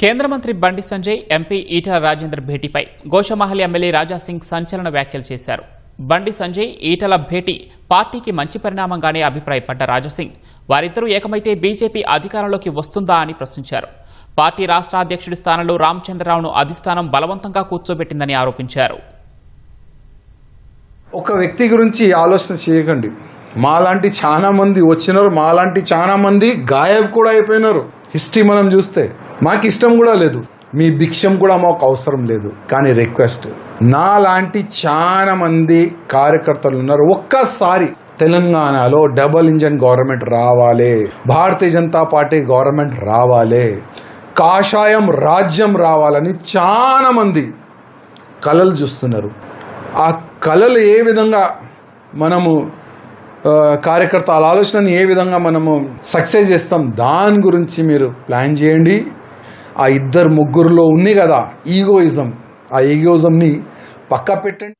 కేంద్ర మంత్రి Bandi Sanjay MP Etela Rajender భేటీపై Goshamahal MLA Raja Singh సంచలన వ్యాఖ్యలు చేశారు. బండి సంజయ్ ఈటల భేటీ పార్టీకి మంచి పరిణామంగానే అభిప్రాయపడ్డ రాజాసింగ్ వారిద్దరూ ఏకమైతే బీజేపీ అధికారంలోకి వస్తుందా అని ప్రశ్నించారు. పార్టీ రాష్ట్ర అధ్యక్షుడి స్థానంలో రామచంద్రరావును అధిష్టానం బలవంతంగా కూర్చోబెట్టిందని ఆరోపించారు. ఒక వ్యక్తి గురించి ఆలోచన చేయకండి. మాలాంటి చాలా మంది వచ్చినారు, మాలాంటి చాలా మంది గాయబ్ కూడా అయిపోయినారు. హిస్టరీ మనం చూస్తే మాకు ఇష్టం కూడా లేదు, మీ భిక్షం కూడా మాకు అవసరం లేదు. కానీ రిక్వెస్ట్, నాలాంటి చాలా మంది కార్యకర్తలు ఉన్నారు. ఒక్కసారి తెలంగాణలో డబుల్ ఇంజన్ గవర్నమెంట్ రావాలి, భారతీయ జనతా పార్టీ గవర్నమెంట్ రావాలి, కాషాయం రాజ్యం రావాలని చాలా మంది కలలు చూస్తున్నారు. ఆ కళలు ఏ విధంగా మనము కార్యకర్తల ఆలోచనని ఏ విధంగా మనము సక్సెస్ చేస్తాం దాని గురించి మీరు ప్లాన్ చేయండి. ఆ ఇద్దరు ముగ్గురులో ఉంది కదా ఈగోయిజం, ఆ ఈగోయిజంని పక్క పెట్టండి.